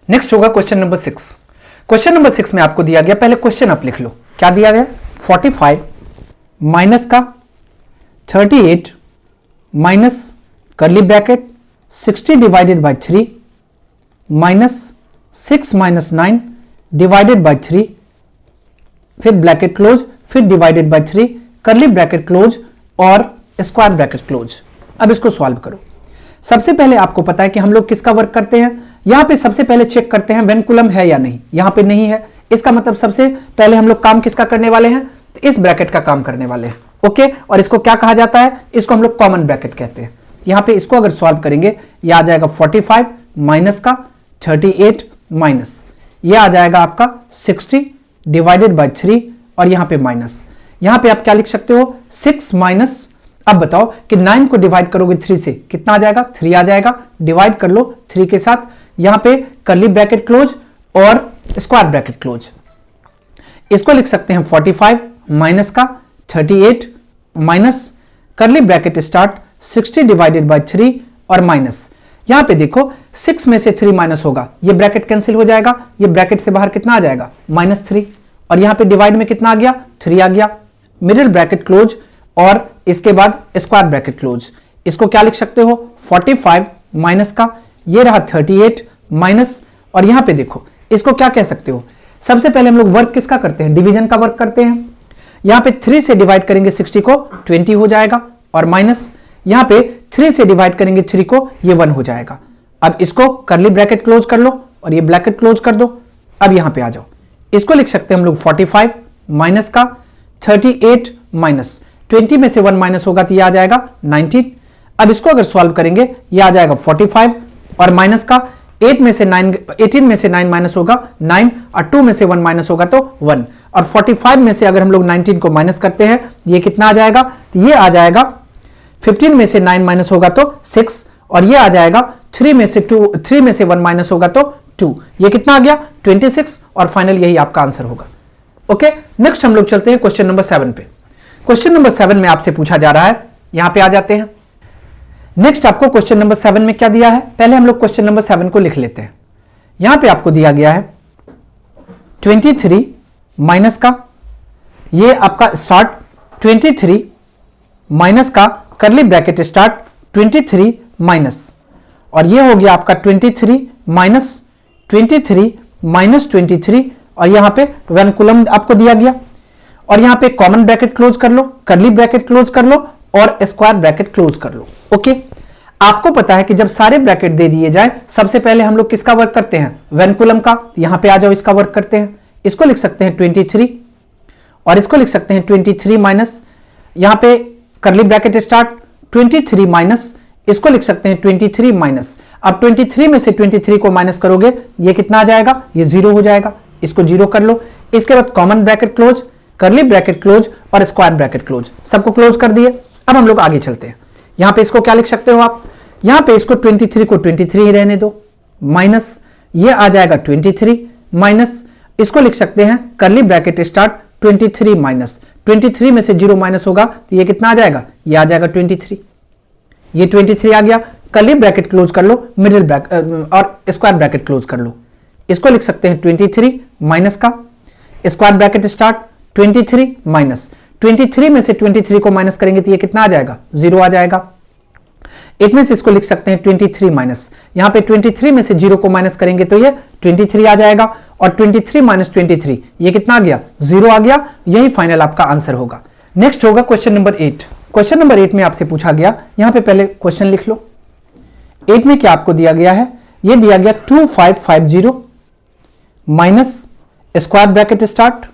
Next होगा question number 6। Question number 6 में आपको दिया गया, पहले क्वेश्चन आप लिख लो क्या दिया गया। 45 माइनस का 38 माइनस करली bracket 60 divided by 3 minus 6 minus 9 divided by 3, फिर ब्रैकेट क्लोज, फिर डिवाइडेड बाय 3, करली ब्रैकेट क्लोज और स्क्वायर ब्रैकेट क्लोज। अब इसको सॉल्व करो। सबसे पहले आपको पता है कि हम लोग किसका वर्क करते हैं, यहां पे सबसे पहले चेक करते हैं वेन कूलम है या नहीं। यहां पे नहीं है, इसका मतलब सबसे पहले हम लोग काम किसका करने वाले हैं, तो इस ब्रैकेट का काम करने वाले हैं। ओके, और इसको क्या कहा जाता है, इसको हम लोग कॉमन ब्रैकेट कहते हैं। यहां पे इसको अगर सॉल्व करेंगे, यह आ जाएगा 45 माइनस का 38 माइनस, यह आ जाएगा आपका 60 डिवाइडेड बाय 3 और यहां पे माइनस। यहां पे आप क्या लिख सकते हो, 6 माइनस, अब बताओ कि 9 को डिवाइड करोगे 3 से कितना आ जाएगा, 3 आ जाएगा। डिवाइड कर लो 3 के साथ, यहां पे करली ब्रैकेट क्लोज और स्क्वायर ब्रैकेट क्लोज। इसको लिख सकते हैं 45 माइनस का 38 माइनस करली ब्रैकेट स्टार्ट 60 डिवाइडेड बाय 3 और माइनस। यहां पे देखो 6 में से 3 माइनस होगा, ये ब्रैकेट कैंसिल हो जाएगा, ये ब्रैकेट से बाहर कितना आ जाएगा, -3, और यहां पे डिवाइड में कितना आ गया, 3 आ गया। मिडिल ब्रैकेट क्लोज और इसके बाद स्क्वायर ब्रैकेट क्लोज। इसको क्या लिख सकते हो, 45 माइनस का ये रहा 38 माइनस, और यहां पे देखो इसको क्या कह सकते हो, सबसे पहले हम लोग वर्क किसका करते हैं, डिवीजन का वर्क करते हैं। यहां पे 3 से डिवाइड करेंगे 60 को 20 हो जाएगा, और माइनस यहां पे 3 से डिवाइड करेंगे 3 को, ये 1 हो जाएगा। अब इसको करली ब्रैकेट क्लोज कर लो और ये ब्रैकेट क्लोज कर दो। अब यहां पे आ जाओ, इसको लिख सकते हैं हम लोग 45 माइनस का 38 माइनस 20 में से 1 माइनस होगा तो ये आ जाएगा 19। अब इसको अगर सॉल्व करेंगे, ये आ जाएगा 45 और माइनस का 8 में से 9, 18 में से 9 माइनस होगा 9, और 2 में से 1 माइनस होगा तो 1, और 45 में से अगर हम लोग 19 को माइनस करते हैं, ये कितना आ जाएगा, तो ये आ जाएगा 15 में से 9 माइनस होगा तो 6, और ये आ जाएगा 3 में से 1 माइनस होगा तो 2, ये कितना आ गया 26, और फाइनल यही आपका आंसर होगा। ओके, नेक्स्ट हम लोग चलते हैं क्वेश्चन नंबर 7 पे। क्वेश्चन नंबर 7 में आपसे पूछा जा रहा है, यहां पे आ जाते हैं। नेक्स्ट आपको क्वेश्चन नंबर 7 में क्या दिया है, पहले हम लोग क्वेश्चन नंबर 7 को लिख लेते हैं। यहां पे आपको दिया गया है 23 माइनस का, ये आपका स्टार्ट 23 माइनस का करली ब्रैकेट स्टार्ट 23 माइनस, और ये हो गया आपका 23 माइनस 23 माइनस 23, और यहां पे वन कूलम आपको दिया गया, और यहां पे कॉमन ब्रैकेट क्लोज कर लो, करली ब्रैकेट क्लोज कर लो और स्क्वायर ब्रैकेट क्लोज कर लो। ओके, आपको पता है कि जब सारे ब्रैकेट दे दिए जाए, सबसे पहले हम लोग किसका वर्क करते हैं, वन कूलम का। यहां पे आ जाओ, इसका वर्क करते हैं। इसको लिख सकते हैं 23 और इसको लिख सकते हैं 23 माइनस, यहां पे करली ब्रैकेट स्टार्ट 23 माइनस, इसको लिख सकते हैं 23 माइनस। अब 23 में से 23 को माइनस करोगे, ये कितना आ जाएगा, ये 0 हो जाएगा, इसको 0 कर लो। इसके बाद common bracket close, curly bracket close और स्क्वायर ब्रैकेट क्लोज, सबको क्लोज कर दिए। अब हम लोग आगे चलते हैं। यहां पे इसको क्या लिख सकते हो आप, यहां पे इसको 23 को 23 ही रहने दो, माइनस ये आ जाएगा 23 माइनस, इसको लिख सकते हैं करली ब्रैकेट स्टार्ट 23 माइनस, 23 में से 0 माइनस होगा तो ये कितना आ जाएगा, ये आ जाएगा 23, ये 23 आ गया। करली ब्रैकेट क्लोज कर लो, मिडिल ब्रैकेट और स्क्वायर ब्रैकेट क्लोज कर लो। इसको लिख सकते हैं 23 माइनस का स्क्वायर ब्रैकेट स्टार्ट 23 माइनस, 23 में से 23 को माइनस करेंगे तो ये कितना आ जाएगा, 0 आ जाएगा। इट मींस इसको लिख सकते हैं 23 माइनस, यहां पे 23 में से 0 को माइनस करेंगे तो ये 23 आ जाएगा, और 23 माइनस 23 ये कितना आ गया, 0 आ गया। यही फाइनल आपका आंसर होगा। नेक्स्ट होगा क्वेश्चन नंबर 8। क्वेश्चन नंबर 8 में आपसे पूछा गया, यहां पे पहले क्वेश्चन लिख लो। 8 में क्या आपको दिया गया है, ये दिया गया 2550 minus square bracket start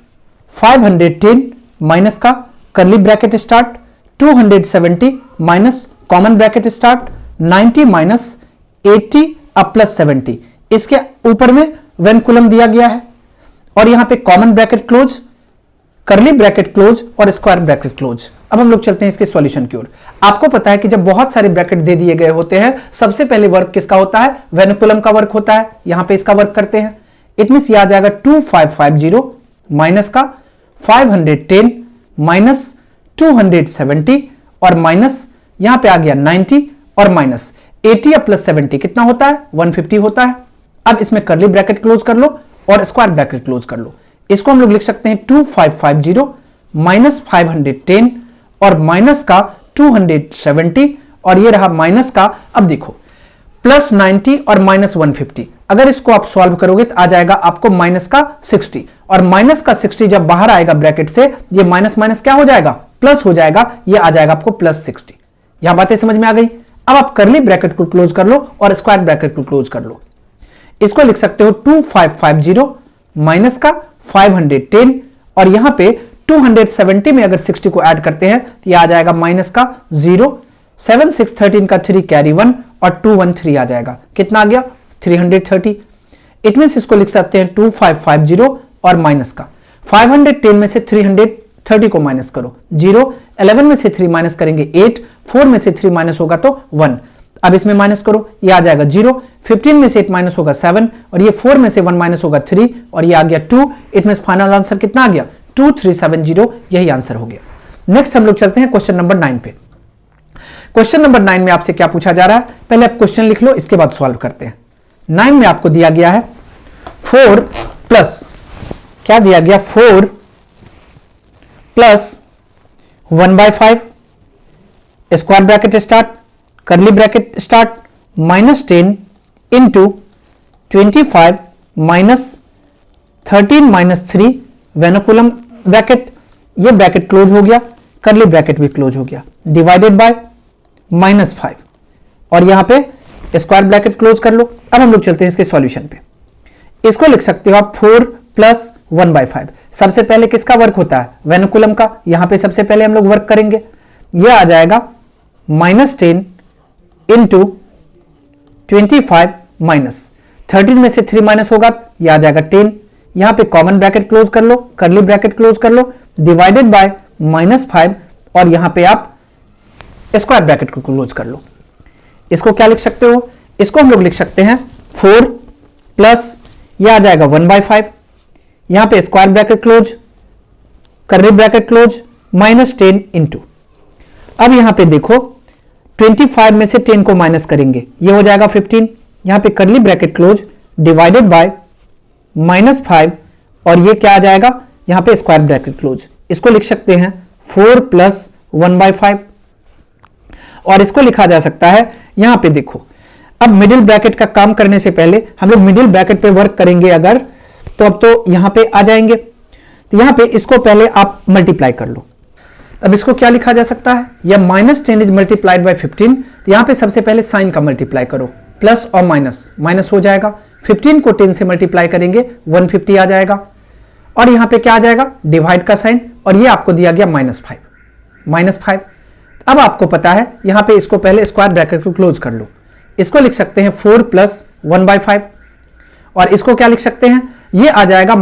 510 minus का curly bracket start 270 minus common bracket start 90 minus 80 अब प्लस 70, इसके ऊपर में वन कूलम दिया गया है, और यहां पे common bracket close, curly bracket close और स्क्वायर ब्रैकेट क्लोज। अब हम लोग चलते हैं इसके सॉल्यूशन की ओर। आपको पता है कि जब बहुत सारे ब्रैकेट दे दिए गए होते हैं, सबसे पहले वर्क किसका होता है, वन कूलम का वर्क होता है। यहां पे इसका वर्क करते हैं। इट मींस ये आ जाएगा 2550 माइनस का 510 माइनस 270 और माइनस यहां पे आ गया 90 और माइनस 80 प्लस 70 कितना होता है, 150 होता है। अब इसमें करली ब्रैकेट क्लोज कर लो और स्क्वायर ब्रैकेट क्लोज कर लो। इसको हम लोग लिख सकते हैं 2550 माइनस 510 और माइनस का 270 और ये रहा माइनस का, अब देखो प्लस 90 और माइनस 150। अगर इसको आप सॉल्व करोगे तो आ जाएगा आपको माइनस का 60 और माइनस का 60 जब बाहर आएगा ब्रैकेट से ये माइनस माइनस क्या हो जाएगा, प्लस हो जाएगा, ये आ जाएगा आपको प्लस 60। यहां बातें समझ में आ गई। अब आप करली ब्रैकेट को क्लोज कर लो और स्क्वायर ब्रैकेट को क्लोज कर लो। इसको लिख सकते हो 2550 माइनस का 510 और यहां पे 270 में अगर 60 को ऐड करते हैं तो यह आ जाएगा माइनस का 0, 7 6 13 का 3 कैरी 1 और 213 आ जाएगा। कितना आ गया 330। इट मींस इसको लिख सकते हैं 2550 और माइनस का 510 में से 330 को माइनस करो 0, 11 में से 3 माइनस करेंगे 8, 4 में से 3 माइनस होगा तो 1। अब इसमें माइनस करो, ये आ जाएगा 0, 15 में से 8 माइनस होगा 7 और ये 4 में से 1 माइनस होगा 3 और ये आ गया 2। इट मींस फाइनल आंसर कितना आ गया 2370, यही आंसर हो गया। नेक्स्ट हम लोग चलते हैं क्वेश्चन नंबर 9 पे। क्वेश्चन नंबर 9 में आपसे क्या पूछा जा रहा है, पहले आप क्वेश्चन लिख लो, इसके बाद सॉल्व करते हैं। 9 में आपको दिया गया है 4 प्लस क्या दिया गया 4 plus 1/5 square bracket start curly bracket start minus 10 into 25 minus 13 minus 3 vinculum bracket, ये ब्रैकेट क्लोज हो गया, करली ब्रैकेट भी क्लोज हो गया, डिवाइडेड बाय -5 और यहां पे स्क्वायर ब्रैकेट क्लोज कर लो। अब हम लोग चलते हैं इसके सॉल्यूशन पे। इसको लिख सकते हो आप 4 प्लस 1/5। सबसे पहले किसका वर्क होता है, वेनोकुलम का। यहां पे सबसे पहले हम लोग वर्क करेंगे, यह आ जाएगा -10 इंटू 25 माइनस 13 में से 3 माइनस होगा, यह आ जाएगा 10। यहां पे कॉमन ब्रैकेट क्लोज कर लो, करली ब्रैकेट क्लोज कर लो, डिवाइडेड बाय -5 और यहां पे आप स्क्वायर ब्रैकेट को क्लोज कर लो। इसको क्या लिख सकते हो, इसको हम लोग लिख सकते हैं 4 प्लस यह आ जाएगा 1/5, यहां पे square bracket close, curly bracket close, -10 into, अब यहां पे देखो 25 में से 10 को माइनस करेंगे, ये हो जाएगा 15, यहां पे करली ब्रैकेट क्लोज, डिवाइडेड बाय -5 और ये क्या आ जाएगा, यहां पे स्क्वायर ब्रैकेट क्लोज। इसको लिख सकते हैं 4 प्लस 1/5 और इसको लिखा जा सकता है, यहां पे देखो अब मिडिल ब्रैकेट का काम करने से पहले हम लोग मिडिल ब्रैकेट पे वर्क करेंगे अगर, तो अब तो यहां पे आ जाएंगे, तो यहां पे इसको पहले आप मल्टीप्लाई कर लो। अब इसको क्या लिखा जा सकता है, या -10 इज मल्टीप्लाइड बाय 15, तो यहां पे सबसे पहले साइन का मल्टीप्लाई करो, प्लस और माइनस, माइनस हो जाएगा, 15 को 10 से मल्टीप्लाई करेंगे 150 आ जाएगा और यहां पे क्या आ जाएगा, डिवाइड का साइन और ये आपको दिया गया -5। अब आपको पता है यहां पे इसको पहले स्क्वायर ब्रैकेट को क्लोज कर लो, इसको लिख सकते हैं 4 प्लस 1/5 और इसको क्या लिख सकते हैं, ये आ जाएगा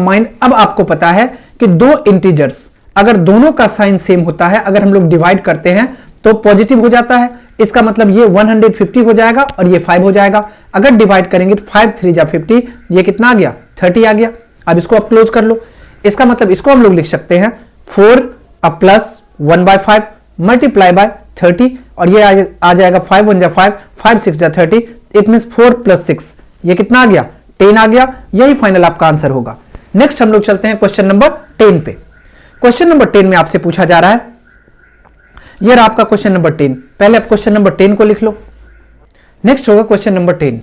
अब आपको पता है कि दो इंटीजर्स अगर दोनों का साइन सेम होता है, अगर हम लोग डिवाइड करते हैं तो पॉजिटिव हो जाता है, इसका मतलब ये 150 हो जाएगा और ये 5 हो जाएगा। अगर डिवाइड करेंगे तो 5 3 जा 50, ये कितना आ गया 30 आ गया। अब इसको आप क्लोज कर लो, इसका मतलब इसको हम लोग लिख सकते हैं 4 प्लस 1/5 मल्टीप्लाई बाय 30 और ये आ जाएगा 5 1 जा 5, 5 6 जा 30, इट मींस 4 प्लस 6, ये कितना आ गया 10 आ गया। यही फाइनल आपका आंसर होगा। नेक्स्ट हम लोग चलते हैं क्वेश्चन नंबर 10 पे। क्वेश्चन नंबर 10 में आपसे पूछा जा रहा है, ये रहा आपका क्वेश्चन नंबर 10। पहले आप क्वेश्चन नंबर 10 को लिख लो, नेक्स्ट होगा क्वेश्चन नंबर 10।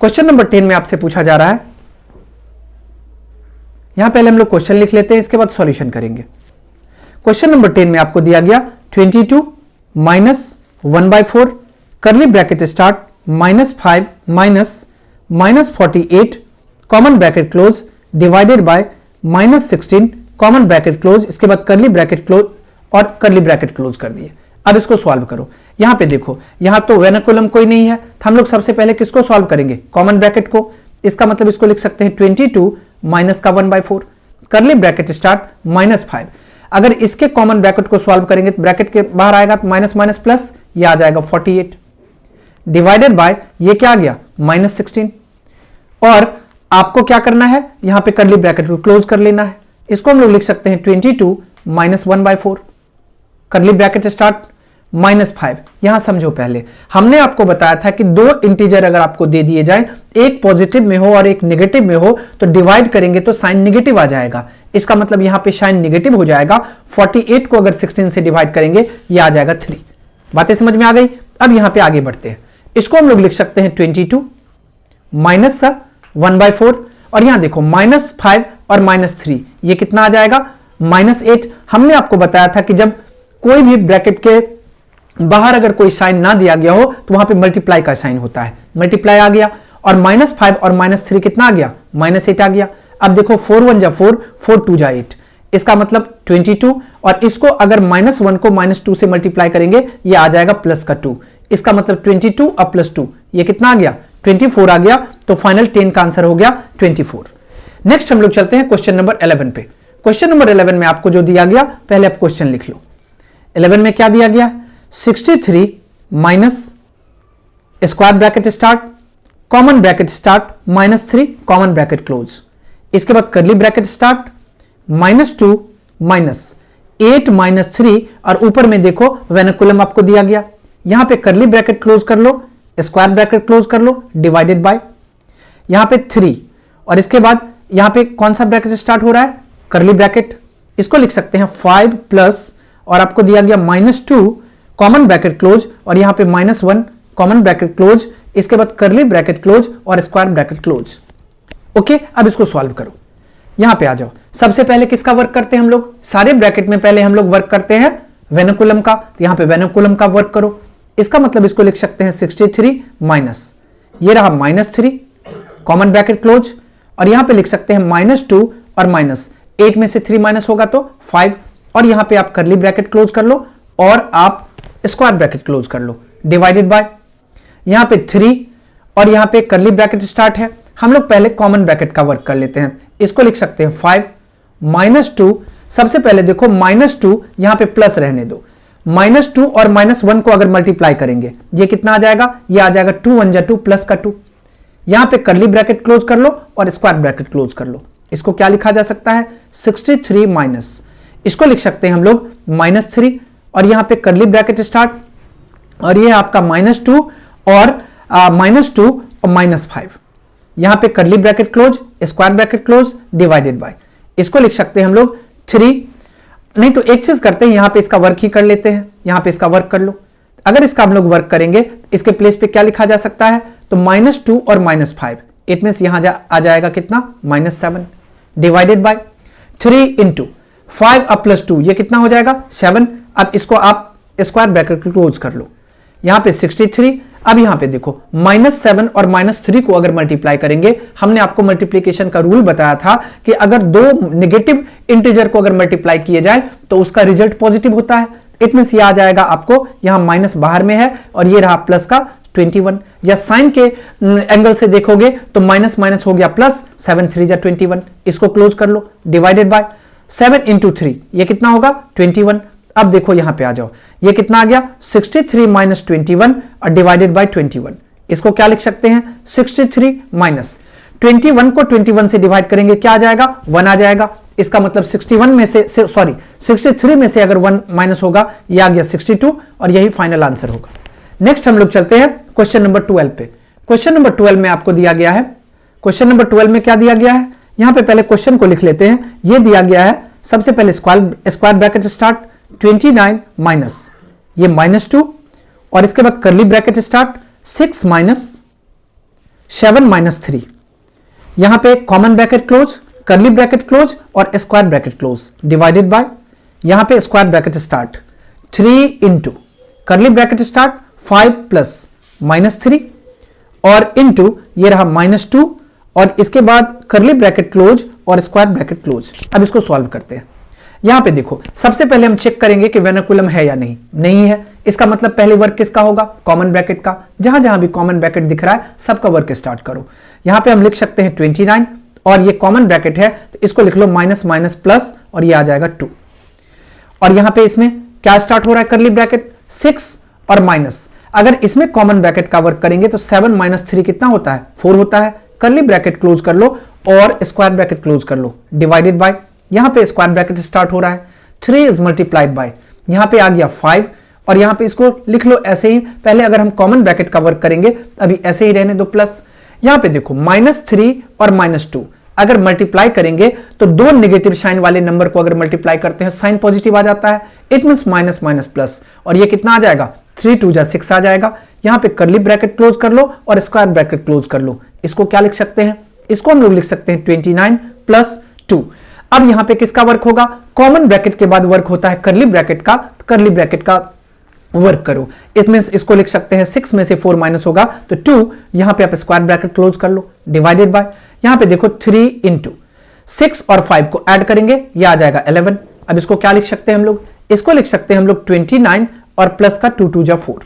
क्वेश्चन नंबर 10 में आपसे पूछा जा रहा है, यहां पहले हम लोग क्वेश्चन लिख लेते हैं, इसके बाद सॉल्यूशन करेंगे। क्वेश्चन नंबर 10 में आपको दिया गया 22 माइनस 1/4 करली bracket start -5 minus 48 common bracket close divided bye -16 common bracket close, इसके बाद करली ब्रैकेट क्लोज और करली ब्रैकेट क्लोज कर दिए। अब इसको सॉल्व करो। यहां पे देखो यहां तो वेनोकुलम कोई नहीं है, तो हम लोग सबसे पहले किसको सॉल्व करेंगे, कॉमन ब्रैकेट को। इसका मतलब इसको लिख सकते हैं 22 माइनस का 1/4 करली ब्रैकेट स्टार्ट -5। अगर इसके कॉमन ब्रैकेट को सॉल्व करेंगे तो ब्रैकेट के बाहर आएगा तो माइनस माइनस प्लस, ये आ जाएगा 48 डिवाइडेड बाय ये क्या आ गया -16 और आपको क्या करना है, यहां पे करली ब्रैकेट को क्लोज कर लेना है। इसको हम लोग लिख सकते हैं 22 माइनस 1/4 करली ब्रैकेट स्टार्ट -5। यहां समझो, पहले हमने आपको बताया था कि दो इंटीजर अगर आपको दे दिए जाए, एक पॉजिटिव में हो और एक नेगेटिव में हो, तो डिवाइड करेंगे तो साइन नेगेटिव आ जाएगा। इसका मतलब यहां पे साइन नेगेटिव हो जाएगा। 48 को अगर 16 से डिवाइड करेंगे ये आ जाएगा 3। बातें समझ में आ गई? अब यहां पे आगे बढ़ते हैं। इसको हम लोग लिख सकते हैं 22 माइनस 1/4, और यहां देखो -5 और -3, ये कितना आ जाएगा? -8। हमने आपको बताया था कि जब कोई भी ब्रैकेट के बाहर अगर कोई साइन ना दिया गया हो तो वहां पे मल्टीप्लाई का साइन होता है, मल्टीप्लाई आ गया, और -5 और -3 कितना आ गया? -8 आ गया। अब देखो 4 1 जा 4, 4 2 जा 8, इसका मतलब 22, और इसको अगर -1 को -2 से मल्टीप्लाई करेंगे ये आ जाएगा प्लस का 2, इसका मतलब 22 और +2 ये कितना आ गया? 24 आ गया। तो फाइनल 10 का आंसर हो गया 24। नेक्स्ट हम लोग चलते हैं क्वेश्चन नंबर 11 पे। क्वेश्चन नंबर 11 में आपको जो दिया गया, पहले आप क्वेश्चन लिख लो। 11 में क्या दिया गया? 63 minus square bracket start, common bracket start, -3 common bracket close, इसके बाद करली ब्रैकेट स्टार्ट, -2 माइनस 8 -3, और ऊपर में देखो वेनिकुलम आपको दिया गया। यहां पे करली ब्रैकेट क्लोज कर लो, स्क्वायर ब्रैकेट क्लोज कर लो, डिवाइडेड बाय यहां पे 3, और इसके बाद यहां पे कौन सा ब्रैकेट स्टार्ट हो रहा है? करली ब्रैकेट। इसको लिख सकते हैं 5 प्लस, और आपको दिया गया -2 कॉमन ब्रैकेट क्लोज, और यहां पे -1 कॉमन ब्रैकेट क्लोज, इसके बाद करली ब्रैकेट क्लोज और स्क्वायर ब्रैकेट क्लोज। ओके, अब इसको सॉल्व करो। यहां पे आ जाओ। सबसे पहले किसका वर्क करते हैं हम लोग? सारे ब्रैकेट में पहले हम लोग वर्क करते हैं वेनिकुलम का, तो यहां पे वेनिकुलम का वर्क करो। इसका मतलब इसको लिख सकते हैं 63 माइनस, ये रहा -3 कॉमन ब्रैकेट क्लोज, और यहां पे लिख सकते हैं -2 और -8 में से 3 माइनस होगा तो 5, और यहां पे आप करली ब्रैकेट क्लोज कर लो और आप स्क्वायर ब्रैकेट क्लोज कर लो, डिवाइडेड बाय यहां पे 3, और यहां पे करली ब्रैकेट स्टार्ट है। हम लोग पहले कॉमन ब्रैकेट का वर्क कर लेते हैं। इसको लिख सकते हैं 5 -2, सबसे पहले देखो -2 यहां पे प्लस रहने दो, -2 और -1 को अगर मल्टीप्लाई करेंगे ये कितना आ जाएगा? ये आ जाएगा 2 1 जा 2 प्लस का 2। यहां पे करली ब्रैकेट क्लोज कर लो और स्क्वायर ब्रैकेट क्लोज कर लो। इसको क्या लिखा जा सकता है? 63 माइनस, इसको लिख सकते हैं हम लोग -3, और यहां पे करली ब्रैकेट स्टार्ट, और ये आपका -2 और -2 और -5, यहां पे करली bracket close, square bracket close, divided bye, इसको लिख सकते हैं हम लोग 3। नहीं तो एक चीज करते हैं, यहां पे इसका वर्क ही कर लेते हैं, यहां पे इसका वर्क कर लो। अगर इसका हम लोग वर्क करेंगे इसके प्लेस पे क्या लिखा जा सकता है? तो -2 और -5, इट मींस यहां आ जाएगा कितना? -7, डिवाइडेड बाय 3 इंटू 5 अब +2, ये कितना हो जाएगा? 7। अब इसको आप स्क्वायर ब्रैकेट क्लोज कर लो, यहां पे 63। अब यहां पे देखो -7 और -3 को अगर मल्टीप्लाई करेंगे, हमने आपको मल्टीप्लीकेशन का रूल बताया था कि अगर दो नेगेटिव इंटीजर को अगर मल्टीप्लाई किए जाए तो उसका रिजल्ट पॉजिटिव होता है। इट मींस ये आ जाएगा आपको, यहां माइनस बाहर में है और ये रहा प्लस का 21, या साइन के एंगल से देखोगे तो माइनस माइनस हो गया प्लस, 7 3 जा 21, इसको क्लोज कर लो, डिवाइडेड बाय 7 इंटू 3, ये कितना होगा? 21। अब देखो यहां पे आ जाओ, ये कितना आ गया? 63 माइनस 21 और डिवाइडेड बाय 21। इसको क्या लिख सकते हैं? 63 माइनस 21 को 21 से डिवाइड करेंगे क्या आ जाएगा? 1 आ जाएगा। इसका मतलब 61 में से 63 में से अगर 1 माइनस होगा, ये आ गया 62, और यही फाइनल आंसर होगा। नेक्स्ट हम लोग चलते हैं क्वेश्चन नंबर 12 पे। क्वेश्चन नंबर 12 में आपको दिया गया है, क्वेश्चन नंबर 12 में क्या दिया गया है? यहां पे पहले क्वेश्चन को लिख लेते हैं। ये दिया गया है, सबसे पहले स्क्वायर ब्रैकेट स्टार्ट, 29 माइनस ये -2, और इसके बाद करली ब्रैकेट स्टार्ट 6 माइनस 7 माइनस 3, यहां पे common bracket close, curly bracket close और square bracket close, divided by यहां पे square bracket start 3 into curly bracket start 5 plus -3 और इंटू ये रहा -2, और इसके बाद करली ब्रैकेट क्लोज और स्क्वायर ब्रैकेट क्लोज। अब इसको सॉल्व करते हैं। यहां पे देखो, सबसे पहले हम चेक करेंगे कि वेनिकुलम है या नहीं। नहीं है, इसका मतलब पहले वर्क किसका होगा? कॉमन ब्रैकेट का। जहां जहां भी कॉमन ब्रैकेट दिख रहा है सबका वर्क स्टार्ट करो। यहां पे हम लिख सकते हैं 29, और ये कॉमन ब्रैकेट है तो इसको लिख लो माइनस माइनस प्लस, और ये आ जाएगा 2, और यहां पे इसमें क्या स्टार्ट हो रहा है? करली ब्रैकेट 6 और माइनस, अगर इसमें कॉमन ब्रैकेट का वर्क करेंगे तो 7 माइनस 3 कितना होता है? 4 होता है। करली ब्रैकेट क्लोज कर लो और स्क्वायर ब्रैकेट क्लोज कर लो, डिवाइडेड बाय यहां पे स्क्वायर ब्रैकेट स्टार्ट हो रहा है 3 इज मल्टीप्लाइड बाय, यहां पे आ गया 5, और यहां पे इसको लिख लो ऐसे ही। पहले अगर हम कॉमन ब्रैकेट का वर्क करेंगे, अभी ऐसे ही रहने दो प्लस। यहां पे देखो -3 और -2 अगर मल्टीप्लाई करेंगे तो दो नेगेटिव साइन वाले नंबर को अगर मल्टीप्लाई करते हैं साइन पॉजिटिव आ जाता है, it means minus minus plus, और ये कितना आ जाएगा 3 2 6 आ जाएगा। यहां पे कर्ली ब्रैकेट क्लोज कर लो और स्क्वायर ब्रैकेट क्लोज कर लो। इसको क्या लिख सकते हैं, इसको हम लोग लिख सकते हैं 29 + 2। अब यहां पे किसका वर्क होगा, कॉमन ब्रैकेट के बाद वर्क होता है कर्ली ब्रैकेट का, कर्ली ब्रैकेट का वर्क करो। इसमें इसको लिख सकते हैं 6 में से 4 माइनस होगा तो 2, यहां पे आप स्क्वायर ब्रैकेट क्लोज कर लो, डिवाइडेड बाय, यहां पे देखो 3 × 6 और 5 को ऐड करेंगे, ये आ जाएगा 11। अब इसको क्या लिख सकते हैं हम लोग, इसको लिख सकते हैं हम लोग 29 और प्लस का 2 2 4,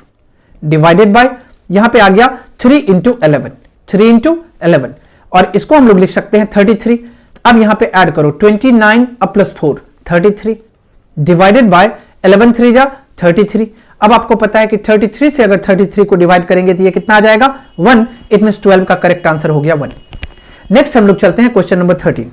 डिवाइडेड बाय, यहां पे आ गया 3 × 11, 3 × 11, और इसको हम लोग लिख सकते हैं 33। अब यहां पे ऐड करो 29 + 4 33, डिवाइडेड बाय 11 3 जा 33। अब आपको पता है कि 33 से अगर 33 को डिवाइड करेंगे तो ये कितना आ जाएगा 1, इट मींस 12 का करेक्ट आंसर हो गया 1। नेक्स्ट हम लोग चलते हैं क्वेश्चन नंबर 13।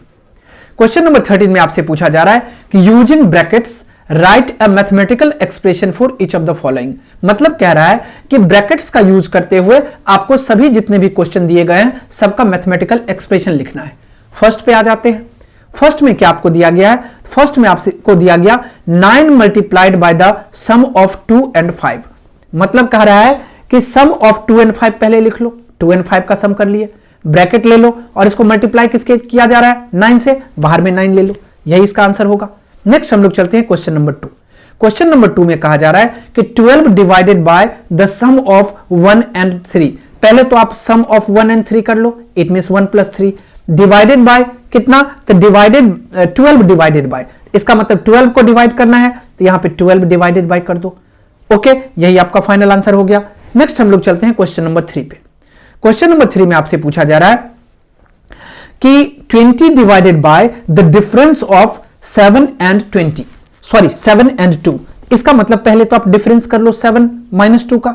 क्वेश्चन नंबर 13 में आपसे पूछा जा रहा है कि using brackets right a mathematical expression for each of the following. मतलब कह रहा है कि ब्रैकेट्स का यूज करते हुए आपको सभी जितने भी क्वेश्चन दिए गए हैं सबका मैथमेटिकल एक्सप्रेशन लिखना है। फर्स्ट पे आ जाते हैं। फर्स्ट में क्या आपको दिया गया है, फर्स्ट में आपको दिया गया 9 multiplied by the sum of 2 and 5। मतलब कह रहा है कि सम ऑफ 2 and 5 पहले लिख लो, 2 and 5 का सम कर लिए, ब्रैकेट ले लो और इसको मल्टीप्लाई किसके किया जा रहा है 9 से, बाहर में 9 ले लो, यही इसका आंसर होगा। नेक्स्ट हम लोग चलते हैं क्वेश्चन नंबर 2। क्वेश्चन नंबर 2 में कहा जा रहा है कि 12 divided by the sum of 1 and 3। पहले तो आप सम ऑफ 1 and 3 कर लो, इट मींस 1 + 3, डिवाइडेड बाय कितना, तो डिवाइडेड 12 डिवाइडेड बाय, इसका मतलब 12 को डिवाइड करना है तो यहां पे 12 डिवाइडेड बाय कर दो। ओके, यही आपका फाइनल आंसर हो गया। नेक्स्ट हम लोग चलते हैं क्वेश्चन नंबर 3 पे। क्वेश्चन नंबर 3 में आपसे पूछा जा रहा है कि 20 divided by the difference of 7 and 20, sorry 7 and 2। इसका मतलब पहले तो आप डिफरेंस कर लो 7 - 2 का,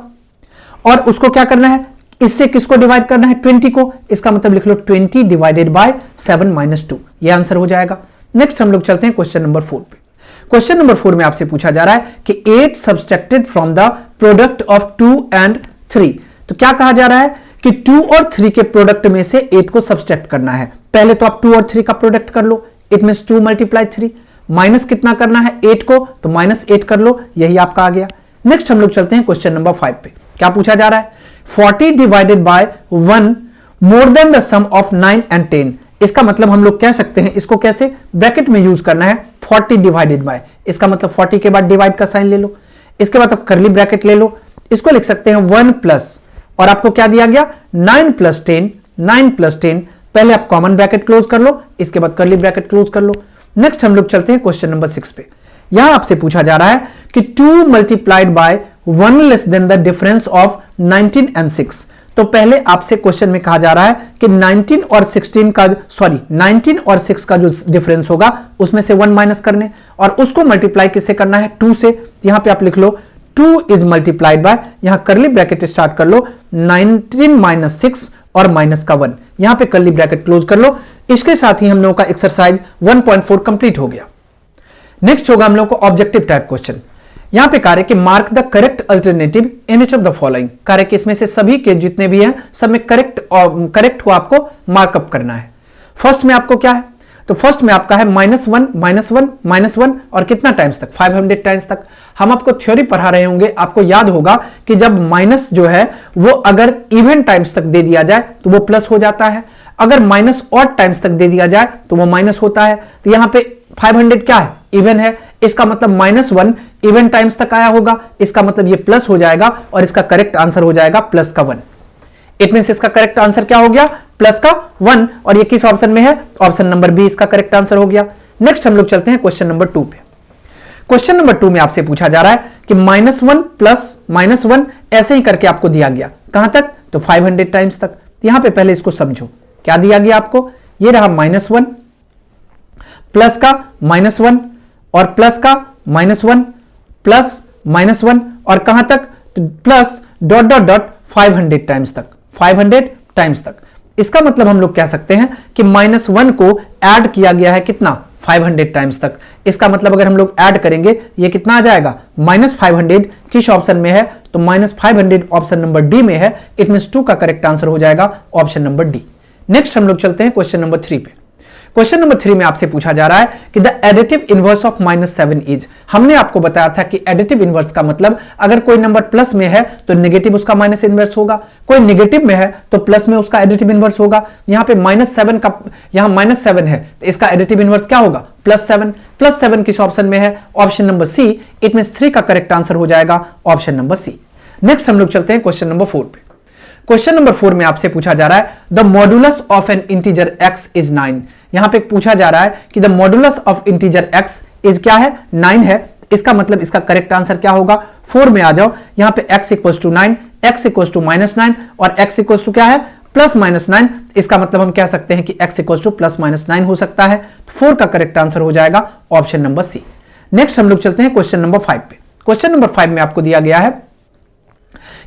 और उसको क्या करना है, इससे किसको डिवाइड करना है 20 को, इसका मतलब लिख लो 20 डिवाइडेड बाय 7 - 2, ये आंसर हो जाएगा। नेक्स्ट हम लोग चलते हैं क्वेश्चन नंबर 4 पे। क्वेश्चन नंबर 4 में आपसे पूछा जा रहा है कि 8 subtracted from the product of 2 and 3। तो क्या कहा जा रहा है कि 2 और 3 के प्रोडक्ट में से 8 को सब्सट्रैक्ट करना है। पहले तो आप 2 और 3 का प्रोडक्ट कर लो, इट मींस 2 × 3, माइनस कितना करना है 8 को, तो -8 कर लो, यही आपका आ गया। नेक्स्ट हम लोग चलते हैं क्वेश्चन नंबर 5 पे। क्या पूछा जा रहा है, 40 divided by 1 more than the sum of 9 and 10। इसका मतलब हम लोग कह सकते हैं इसको कैसे, ब्रैकेट में यूज करना है 40 डिवाइडेड बाय, इसका मतलब 40 के बाद डिवाइड का साइन ले लो, इसके बाद आप कर्ली ब्रैकेट ले लो, इसको लिख सकते हैं 1 प्लस, और आपको क्या दिया गया 9 + 10, 9 + 10, पहले आप कॉमन ब्रैकेट क्लोज कर लो, इसके बाद कर्ली ब्रैकेट क्लोज कर लो। नेक्स्ट हम लोग चलते हैं क्वेश्चन नंबर 6 पे। यहां आपसे पूछा जा रहा है कि 2 multiplied by 1 less than the difference of 19 and 6। तो पहले आपसे क्वेश्चन में कहा जा रहा है कि 19 और 6 का जो डिफरेंस होगा उसमें से 1 माइनस करने, और उसको मल्टीप्लाई किससे करना है 2 से। यहां पे आप लिख लो 2 इज मल्टीप्लाइड बाय, यहां कर्ली ब्रैकेट स्टार्ट कर लो 19 - 6 और माइनस का 1, यहां पे कर्ली ब्रैकेट क्लोज कर लो। इसके साथ ही हम लोगों का एक्सरसाइज 1.4 कंप्लीट हो गया। नेक्स्ट होगा हम लोग को ऑब्जेक्टिव टाइप क्वेश्चन। यहां पे कार्य कि mark the correct alternative in each of the following. कार्य कि इसमें से सभी के जितने भी हैं सब में करेक्ट को आपको मार्कअप करना है। फर्स्ट में आपको क्या है, तो फर्स्ट में आपका है -1 और कितना टाइम्स तक 500 टाइम्स तक। हम आपको थ्योरी पढ़ा रहे होंगे, आपको याद होगा कि जब माइनस जो है वो अगर इवन टाइम्स तक दे दिया जाए तो वो प्लस हो जाता है, अगर माइनस ऑड टाइम्स तक दे दिया जाए तो वो माइनस होता है। तो यहां पे 500 क्या है, इवन है, इसका मतलब -1 इवन टाइम्स तक आया होगा, इसका मतलब ये प्लस हो जाएगा और इसका करेक्ट आंसर हो जाएगा +1। इट मींस इसका करेक्ट आंसर क्या हो गया +1, और ये किस ऑप्शन में है, ऑप्शन नंबर बी इसका करेक्ट आंसर हो गया। नेक्स्ट हम लोग चलते हैं क्वेश्चन नंबर 2 पे। क्वेश्चन नंबर 2 में आपसे पूछा जा रहा है कि -1 + -1 ऐसे ही करके आपको दिया गया, कहां तक, तो 500 टाइम्स तक। यहां पे पहले इसको समझो, क्या दिया गया आपको, ये रहा -1 प्लस का -1 और प्लस का -1 प्लस -1 और कहां तक, प्लस ... 500 टाइम्स तक, 500 टाइम्स तक। इसका मतलब हम लोग कह सकते हैं कि -1 को ऐड किया गया है कितना 500 टाइम्स तक। इसका मतलब अगर हम लोग ऐड करेंगे ये कितना आ जाएगा, -500 किस ऑप्शन में है, तो -500 ऑप्शन नंबर डी में है। इट मींस 2 का करेक्ट आंसर हो जाएगा ऑप्शन नंबर डी। नेक्स्ट हम लोग चलते हैं क्वेश्चन नंबर 3 पे। क्वेश्चन नंबर 3 में आपसे पूछा जा रहा है कि the additive inverse of -7 is. हमने आपको बताया था कि एडिटिव इनवर्स का मतलब अगर कोई नंबर प्लस में है तो नेगेटिव उसका माइनस इनवर्स होगा, कोई नेगेटिव में है तो प्लस में उसका एडिटिव इनवर्स होगा। यहां पे -7 का, यहां -7 है तो इसका एडिटिव इनवर्स क्या होगा, +7। +7 किस ऑप्शन में है, option number C. It means 3 का करेक्ट आंसर हो जाएगा ऑप्शन नंबर सी। नेक्स्ट हम लोग चलते हैं क्वेश्चन नंबर 4 पे। क्वेश्चन नंबर 4 में आपसे पूछा जा रहा है the modulus of N integer x is 9। यहां पे पूछा जा रहा है कि the modulus of integer x is क्या है, 9 है। इसका मतलब इसका करेक्ट आंसर क्या होगा, 4 में आ जाओ। यहां पे x = 9, x = -9 और x = क्या है, +-9। इसका मतलब हम कह सकते हैं कि x = +-9 हो सकता है। 4 का करेक्ट आंसर हो जाएगा ऑप्शन नंबर सी। नेक्स्ट हम लोग चलते हैं क्वेश्चन नंबर 5 पे। क्वेश्चन नंबर 5 में आपको दिया गया है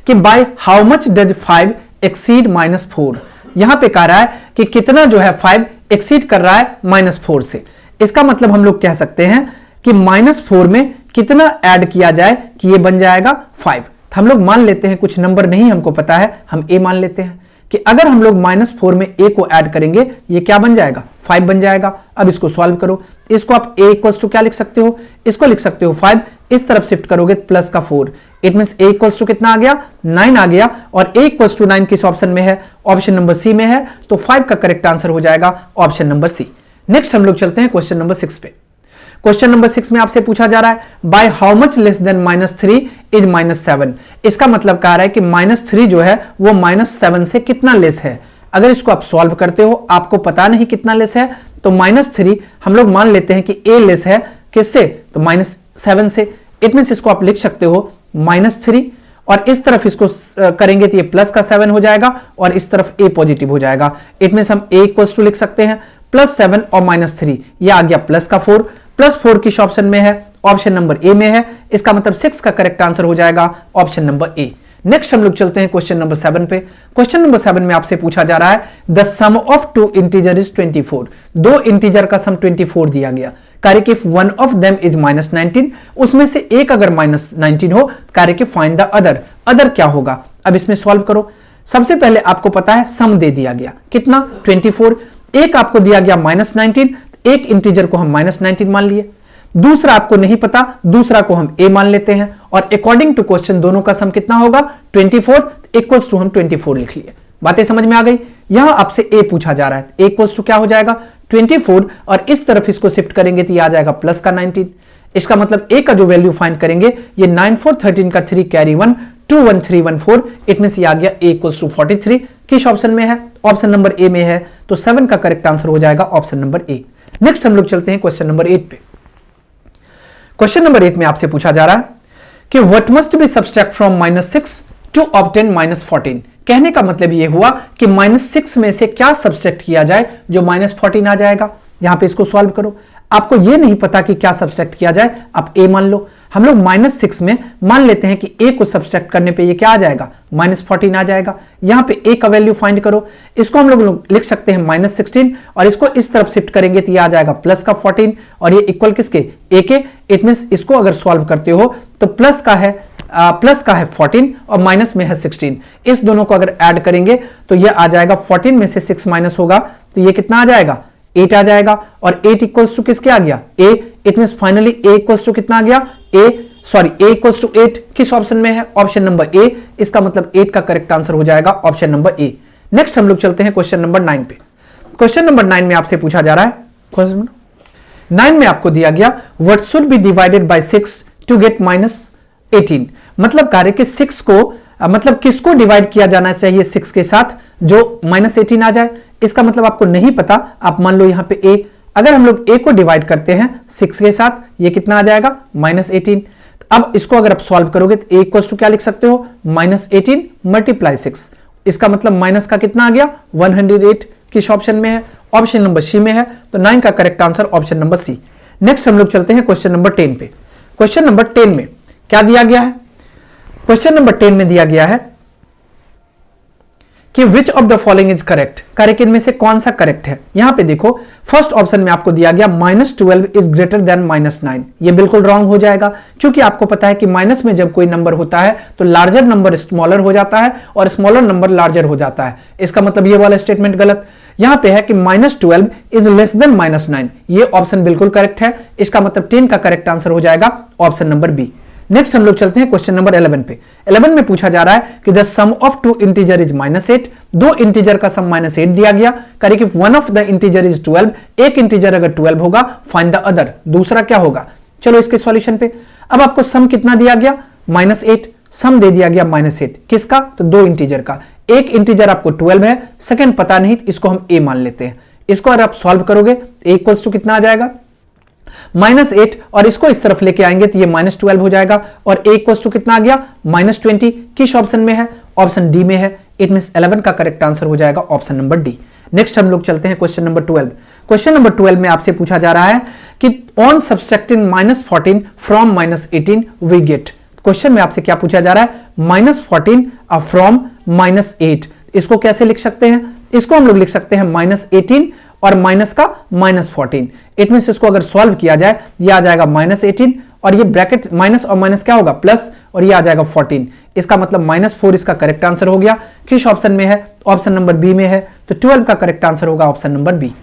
कि by how much does 5 exceed -4। यहां पे कह रहा है कि कितना जो है 5 एक्सीड कर रहा है -4 से। इसका मतलब हम लोग कह सकते हैं कि -4 में कितना ऐड किया जाए कि ये बन जाएगा 5। हम लोग मान लेते हैं, कुछ नंबर नहीं हमको पता है, हम a मान लेते हैं कि अगर हम लोग -4 में a को ऐड करेंगे ये क्या बन जाएगा, 5 बन जाएगा। अब इसको सॉल्व करो, इसको आप a = क्या लिख सकते हो, इसको लिख सकते हो 5, इस तरफ शिफ्ट करोगे प्लस का 4। इट मींस a = कितना आ गया, 9 आ गया। और a = 9 किस ऑप्शन में है, ऑप्शन नंबर सी में है। तो 5 का करेक्ट आंसर हो जाएगा ऑप्शन नंबर सी। नेक्स्ट हम लोग चलते हैं क्वेश्चन नंबर 6 पे। क्वेश्चन नंबर 6 में आपसे पूछा जा रहा है by how much less than -3 is -7। इसका मतलब कह रहा है कि -3 जो है वो -7 से कितना लेस है। अगर इसको आप सॉल्व करते हो, आपको पता नहीं कितना लेस है, तो -3 हम लोग मान लेते हैं कि a लेस है किससे, तो -7 से। इट मींस इसको आप लिख सकते हो -3 और इस तरफ इसको करेंगे तो ये प्लस का 7 हो जाएगा और इस तरफ a पॉजिटिव हो जाएगा। इट मींस हम a = लिख सकते हैं +7 और -3, ये आ गया प्लस का 4। +4 किस ऑप्शन में है, ऑप्शन नंबर ए में है। इसका मतलब 6 का करेक्ट आंसर हो जाएगा ऑप्शन नंबर ए। नेक्स्ट हम लोग चलते हैं क्वेश्चन नंबर 7 पे। क्वेश्चन नंबर 7 में आपसे पूछा जा रहा है the sum of 2 integer is 24। 2 integer का सम 24 दिया गया। कार्य कि वन ऑफ देम इज -19, उसमें से एक अगर -19 हो, कार्य कि फाइंड द अदर। अदर क्या होगा, अब इसमें सॉल्व करो। सबसे पहले आपको पता है सम दे दिया गया, कितना, 24। एक आपको दिया गया -19, एक इंटीजर को हम -19 मान लिए। दूसरा आपको नहीं पता, दूसरा को हम a मान लेते हैं और अकॉर्डिंग टू क्वेश्चन दोनों का सम कितना होगा, 24 इक्वल्स टू हम 24 लिख लिए। बातें समझ में आ गई। यहां आपसे a पूछा जा रहा है, a इक्वल्स टू क्या हो जाएगा, 24 और इस तरफ इसको शिफ्ट करेंगे तो ये आ जाएगा प्लस का 19। इसका मतलब a का जो वैल्यू फाइंड करेंगे ये 9 4 13 का 3 कैरी 1 2 1 3 1 4। इट मींस ये आ गया a इक्वल्स टू 43। किस ऑप्शन में है, ऑप्शन नंबर ए में है। तो 7 का करेक्ट आंसर हो जाएगा ऑप्शन नंबर ए। नेक्स्ट हम लोग चलते हैं क्वेश्चन नंबर 8 पे। क्वेश्चन नंबर 8 में आपसे पूछा जा रहा है कि what must be subtract from -6 to obtain -14। कहने का मतलब यह हुआ कि -6 में से क्या सब्सट्रैक्ट किया जाए जो -14 आ जाएगा। यहां पे इसको सॉल्व करो। आपको यह नहीं पता कि क्या सब्सट्रैक्ट किया जाए, आप a मान लो। हम लोग -6 में मान लेते हैं कि a को सब्सट्रैक्ट करने पे ये क्या आ जाएगा, -14 आ जाएगा। यहां पे a का वैल्यू फाइंड करो। इसको हम लोग लिख सकते हैं -16 और इसको इस तरफ शिफ्ट करेंगे तो ये आ जाएगा प्लस का 14 और ये इक्वल किसके, a के। इट मींस इसको अगर सॉल्व करते हो तो प्लस का है 14 और माइनस में है 16। इस दोनों को अगर ऐड करेंगे तो ये आ जाएगा 14 में से 6 माइनस होगा तो ये कितना आ जाएगा, 8 आ जाएगा। और 8 इक्वल्स टू किसके आ गया, a। It means finally a equals to कितना आ गया, a इक्वल्स टू 8। किस ऑप्शन में है, ऑप्शन नंबर ए। इसका मतलब 8 का करेक्ट आंसर हो जाएगा ऑप्शन नंबर ए। नेक्स्ट हम लोग चलते हैं क्वेश्चन नंबर 9 पे। क्वेश्चन नंबर 9 में आपसे पूछा जा रहा है, क्वेश्चन 9 में आपको दिया गया what should be divided by 6 to get -18। मतलब कार्य के 6 को मतलब किसको डिवाइड किया जाना चाहिए 6 के साथ जो -18 आ जाए। इसका मतलब आपको नहीं पता, आप मान लो यहां पे a। अगर हम लोग a को डिवाइड करते हैं 6 के साथ, ये कितना आ जाएगा, -18। अब इसको अगर आप सॉल्व करोगे तो a इक्वल्स टू क्या लिख सकते हो, -18 मल्टीप्लाई 6। इसका मतलब माइनस का कितना आ गया, 108। किस ऑप्शन में है, ऑप्शन नंबर सी में है। तो 9 का correct answer option number C. Next हम लोग चलते हैं क्वेश्चन नंबर 10 पे। क्वेश्चन नंबर 10 में क्या दिया गया है, क्वेश्चन नंबर 10 में दिया गया है कि which of the following is correct, correct इनमें से कौन सा करेक्ट है। यहां पे देखो फर्स्ट ऑप्शन में आपको दिया गया -12 इज ग्रेटर देन -9, ये बिल्कुल रॉन्ग हो जाएगा, क्योंकि आपको पता है कि माइनस में जब कोई नंबर होता है तो लार्जर नंबर स्मॉलर हो जाता है और स्मॉलर नंबर लार्जर हो जाता है। इसका मतलब ये वाला स्टेटमेंट गलत। यहां पे है कि -12 इज लेस देन -9, ये ऑप्शन बिल्कुल करेक्ट है। इसका मतलब 10 का करेक्ट आंसर हो जाएगा ऑप्शन नंबर बी। नेक्स्ट हम लोग चलते हैं क्वेश्चन नंबर 11 पे। 11 में पूछा जा रहा है कि the sum of two integer is -8, दो इंटीजर का सम -8 दिया गया। करें कि one of the integer is 12, एक इंटीजर अगर 12 होगा फाइंड द अदर, दूसरा क्या होगा। चलो इसके सॉल्यूशन पे। अब आपको सम कितना दिया गया -8, सम दे दिया गया -8 किसका, तो दो इंटीजर का। एक इंटीजर आपको 12 है, सेकंड पता नहीं, इसको हम a मान लेते हैं। इसको अगर आप सॉल्व करोगे a इक्वल्स टू कितना आ जाएगा -8, और इसको इस तरफ लेके आएंगे तो ये -12 हो जाएगा, और a इक्वल्स टू कितना आ गया -20। किस ऑप्शन में है, ऑप्शन डी में है। इट मींस 11 का करेक्ट आंसर हो जाएगा ऑप्शन नंबर डी। नेक्स्ट हम लोग चलते हैं क्वेश्चन नंबर 12। क्वेश्चन नंबर 12 में आपसे पूछा जा रहा है कि on subtracting -14 from -18 we get. Question में आपसे क्या पूछा जा रहा है, -14 फ्रॉम -8। इसको कैसे लिख सकते हैं, इसको हम लोग लिख सकते हैं -18 और माइनस का -14। इट मींस इसको अगर सॉल्व किया जाए ये आ जाएगा -18, और ये ब्रैकेट माइनस और माइनस क्या होगा प्लस, और ये आ जाएगा 14। इसका मतलब -4 इसका करेक्ट आंसर हो गया। किस ऑप्शन में है, ऑप्शन नंबर बी में है, तो 12 का करेक्ट आंसर होगा ऑप्शन नंबर बी।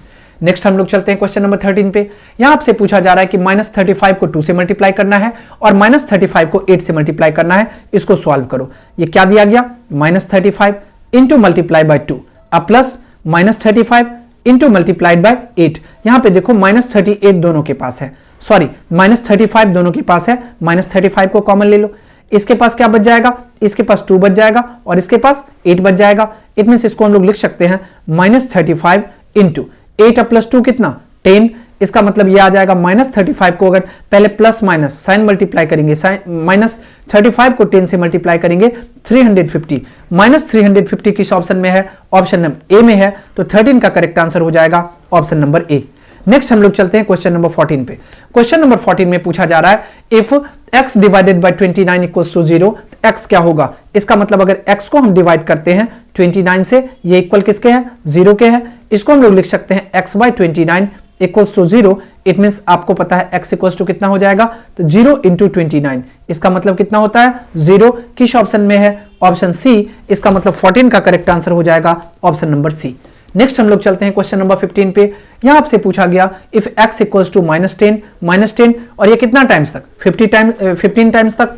नेक्स्ट हम लोग चलते हैं क्वेश्चन नंबर 13 पे। यहां आपसे पूछा जा रहा है कि -35 को 2 से मल्टीप्लाई करना है और -35 को 8 से मल्टीप्लाई करना है। इसको सॉल्व करो। ये क्या दिया गया, -35 इंटू मल्टीप्लाई बाय 2 अब प्लस -35 इंटू मल्टीप्लाइड बाय 8। यहां पे देखो -38 दोनों के पास है, सॉरी -35 दोनों के पास है, -35 को कॉमन ले लो। इसके पास क्या बच जाएगा, इसके पास 2 बच जाएगा और इसके पास 8 बच जाएगा। इट मींस इसको हम लोग लिख सकते हैं -35 इंटू 8 प्लस 2 कितना 10। इसका मतलब ये आ जाएगा -35 को अगर पहले प्लस माइनस साइन मल्टीप्लाई करेंगे, -35 को 10 से मल्टीप्लाई करेंगे 350, -350 किस ऑप्शन में है, ऑप्शन नंबर ए में है, तो 13 का करेक्ट आंसर हो जाएगा ऑप्शन नंबर ए। नेक्स्ट हम लोग चलते हैं क्वेश्चन नंबर 14 पे। क्वेश्चन नंबर 14 में पूछा जा रहा है if x divided by 29 equals to 0, x क्या होगा। इसका मतलब अगर x को हम डिवाइड करते हैं 29 से, ये इक्वल किसके हैं, 0 के हैं। इसको हम लोग लिख सकते हैं x by 29 equals to 0। It means आपको पता है x इक्वल्स टू कितना हो जाएगा, तो 0 इंटू 29। इसका मतलब कितना होता है 0। किस ऑप्शन में है, ऑप्शन सी। इसका मतलब 14 का करेक्ट आंसर हो जाएगा ऑप्शन नंबर सी। नेक्स्ट हम लोग चलते हैं क्वेश्चन नंबर 15 पे। यहां आपसे पूछा गया इफ x इक्वल्स टू -10 और ये कितना टाइम्स तक, 15 टाइम्स तक,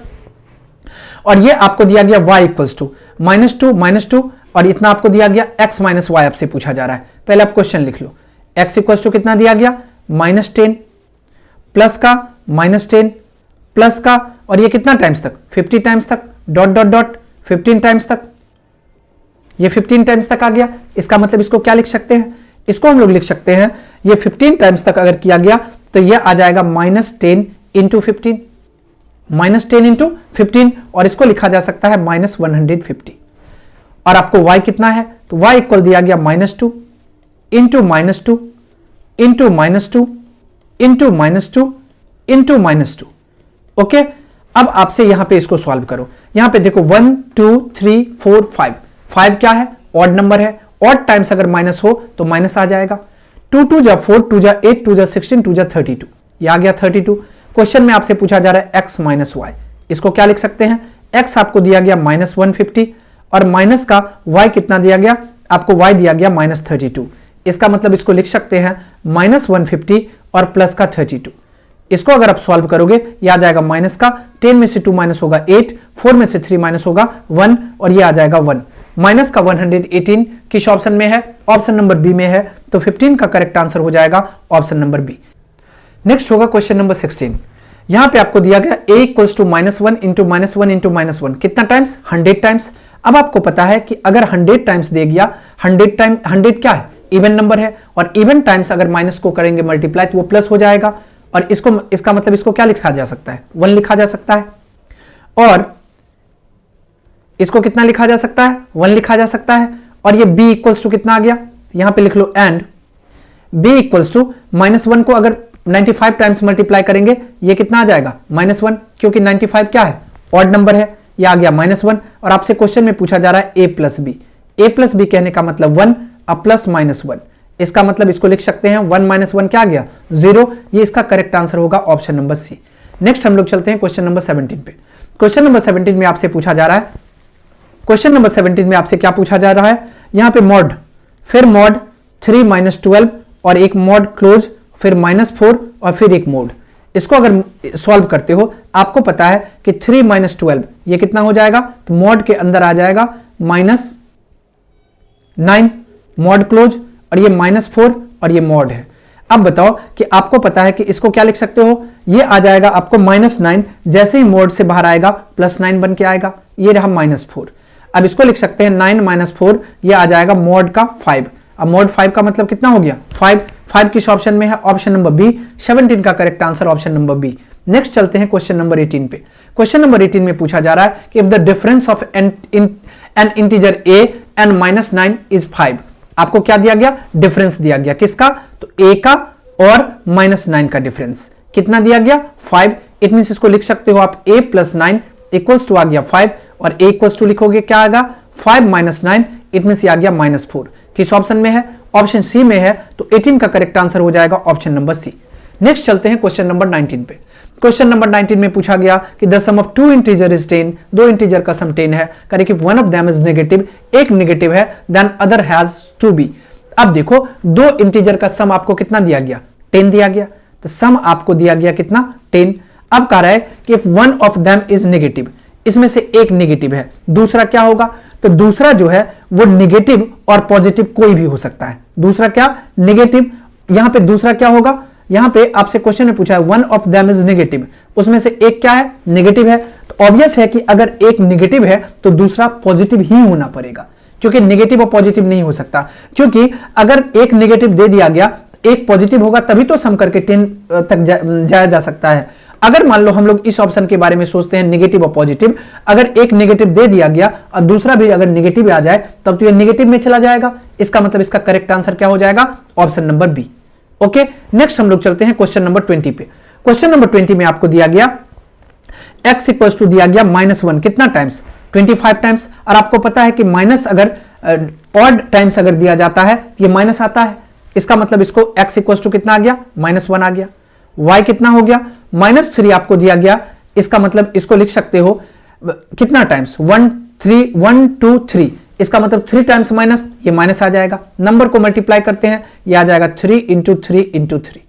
और ये आपको दिया गया y इक्वल्स टू -2 और इतना आपको दिया गया x माइनस वाई आपसे पूछा जा रहा है। पहले आप क्वेश्चन लिख लो। x इक्वल्स टू कितना दिया गया, -10 प्लस का -10 प्लस का, और ये कितना टाइम्स तक, 50 टाइम्स तक, डॉट डॉट डॉट 15 टाइम्स तक, ये 15 टाइम्स तक आ गया। इसका मतलब इसको क्या लिख सकते हैं, इसको हम लोग लिख सकते हैं ये 15 टाइम्स तक अगर किया गया तो ये आ जाएगा -10 इंटू 15, -10 इंटू 15, और इसको लिखा जा सकता है -150। और आपको y कितना है, तो y इक्वल दिया गया -2 into -2 into -2 into -2 into -2। Okay, अब आपसे यहां पे इसको सॉल्व करो। यहां पे देखो 1 2 3 4 5, 5 क्या है, ऑड नंबर है। ऑड टाइम्स अगर माइनस हो तो माइनस आ जाएगा। 2 2 जा 4, 2 जा 8, 2 जा 16, 2 जा 32, ये आ गया 32। क्वेश्चन में आपसे पूछा जा रहा है x माइनस वाई, इसको क्या लिख सकते हैं, x आपको दिया गया -150 और माइनस का y कितना दिया गया, आपको y दिया गया -32। इसका मतलब इसको लिख सकते हैं -150 और प्लस का 32। इसको अगर आप सॉल्व करोगे ये आ जाएगा माइनस का 10 में से 2 माइनस होगा 8, 4 में से 3 माइनस होगा 1, और ये आ जाएगा 1। माइनस का 118 किस ऑप्शन में है, ऑप्शन नंबर बी में है, तो 15 का करेक्ट आंसर हो जाएगा ऑप्शन नंबर बी। नेक्स्ट होगा क्वेश्चन नंबर 16। यहां पे आपको दिया गया a equals to -1 into -1 into -1 कितना टाइम्स, 100 टाइम्स। अब आपको पता है कि अगर 100 टाइम्स दे गया, 100 क्या है, इवन नंबर है, और इवन टाइम्स अगर माइनस को करेंगे मल्टीप्लाई तो वो प्लस हो जाएगा। और इसको, इसका मतलब इसको क्या लिखा जा सकता है, 1 लिखा जा सकता है, और इसको कितना लिखा जा सकता है, 1 लिखा जा सकता है। और ये b इक्वल्स टू कितना आ गया, यहां पे लिख लो एंड b इक्वल्स टू -1 को अगर 95 टाइम्स मल्टीप्लाई करेंगे ये कितना आ जाएगा, -1, क्योंकि 95 क्या है, ऑड नंबर है, ये आ गया -1। और आपसे क्वेश्चन में पूछा जा रहा है a plus B, a plus B कहने का मतलब 1, अब प्लस माइनस 1, इसका मतलब इसको लिख सकते हैं 1 माइनस 1 क्या आ गया 0। ये इसका करेक्ट आंसर होगा ऑप्शन नंबर सी। नेक्स्ट हम लोग चलते हैं क्वेश्चन नंबर 17 पे। क्वेश्चन नंबर 17 में आपसे पूछा जा रहा है, क्वेश्चन नंबर 17 में आपसे क्या पूछा जा रहा है, यहां पे मॉड, फिर मॉड 3 माइनस 12 और एक मॉड क्लोज, फिर -4 और फिर एक मोड। इसको अगर सॉल्व करते हो आपको पता है कि 3 माइनस 12 ये कितना हो जाएगा, तो मॉड के अंदर आ जाएगा -9 मॉड क्लोज और ये -4 और ये मॉड है। अब बताओ कि आपको पता है कि इसको क्या लिख सकते हो, ये आ जाएगा आपको -9, जैसे ही मोड से बाहर आएगा +9 बन के आएगा, ये रहा -4। अब इसको लिख सकते हैं 9 माइनस 4, ये आ जाएगा मॉड का 5। अब मॉड 5 का मतलब कितना हो गया 5 किस ऑप्शन में है, ऑप्शन नंबर बी। 17 का correct answer option number B. Next चलते हैं क्वेश्चन नंबर 18 पे। क्वेश्चन नंबर 18 में पूछा जा रहा है कि if the difference of N integer a and -9 is 5। आपको क्या दिया गया, डिफरेंस दिया गया, किसका, तो a का और -9 का डिफरेंस कितना दिया गया 5। इट मींस इसको लिख सकते हो आप a प्लस 9 इक्वल्स टू आ गया 5 और a इक्वल्स टू लिखोगे क्या आएगा 5 माइनस 9, इट मींस ये आ गया -4। किस ऑप्शन में है, ऑप्शन सी में है, तो 18 का करेक्ट आंसर हो जाएगा ऑप्शन नंबर सी। नेक्स्ट चलते हैं क्वेश्चन नंबर 19 पे। क्वेश्चन नंबर 19 में पूछा गया कि the sum of 2 integer is 10, दो इंटीजर का सम 10 है, करें कि one of them is negative, एक नेगेटिव है, then other has to be. अब देखो दो इंटीजर का सम आपको कितना दिया गया 10 दिया गया, तो सम आपको दिया गया कितना 10। अब कह रहा है कि if one of them is negative, इसमें से एक नेगेटिव है, दूसरा क्या होगा, तो दूसरा जो है वो नेगेटिव और पॉजिटिव कोई भी हो सकता है। दूसरा क्या, नेगेटिव, यहां पे दूसरा क्या होगा, यहां पे आपसे क्वेश्चन में पूछा है one of them is negative, उसमें से एक क्या है, नेगेटिव है, तो ऑब्वियस है कि अगर एक नेगेटिव है तो दूसरा पॉजिटिव ही होना पड़ेगा, क्योंकि नेगेटिव और पॉजिटिव नहीं हो सकता, क्योंकि अगर एक नेगेटिव दे दिया गया एक पॉजिटिव होगा तभी तो सम करके 10 तक जाया जा सकता है। अगर मान लो हम लोग इस ऑप्शन के बारे में सोचते हैं नेगेटिव और पॉजिटिव, अगर एक नेगेटिव दे दिया गया और दूसरा भी अगर नेगेटिव आ जाए तब तो ये नेगेटिव में चला जाएगा, इसका मतलब इसका करेक्ट आंसर क्या हो जाएगा, option number B. Okay, next हम लोग चलते हैं क्वेश्चन नंबर 20 पे। क्वेश्चन नंबर 20 में आपको दिया गया x इक्वल्स टू दिया गया -1 कितना टाइम्स, 25 टाइम्स, और आपको पता है कि माइनस अगर ऑड टाइम्स अगर दिया जाता है ये माइनस आता है, इसका मतलब इसको x इक्वल्स टू कितना आ गया -1 आ गया। y कितना हो गया -3 आपको दिया गया, इसका मतलब इसको लिख सकते हो कितना टाइम्स 1 2 3, इसका मतलब 3 टाइम्स माइनस, ये माइनस आ जाएगा, नंबर को मल्टीप्लाई करते हैं ये आ जाएगा 3 इंटू 3 इंटू 3।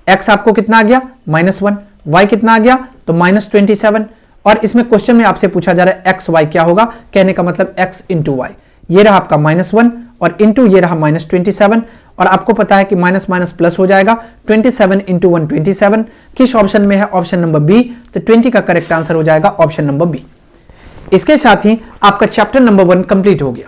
x आपको कितना आ गया -1, y कितना आ गया तो -27, और इसमें क्वेश्चन में आपसे पूछा जा रहा है एक्स वाई क्या होगा, कहने का मतलब x इंटू वाई, ये रहा आपका -1 और इंटू ये रहा -27, और आपको पता है कि माइनस माइनस प्लस हो जाएगा, 27 इंटू 1 27। किस ऑप्शन में है, ऑप्शन नंबर बी, तो 20 का करेक्ट आंसर हो जाएगा ऑप्शन नंबर बी। इसके साथ ही आपका चैप्टर नंबर 1 कंप्लीट हो गया।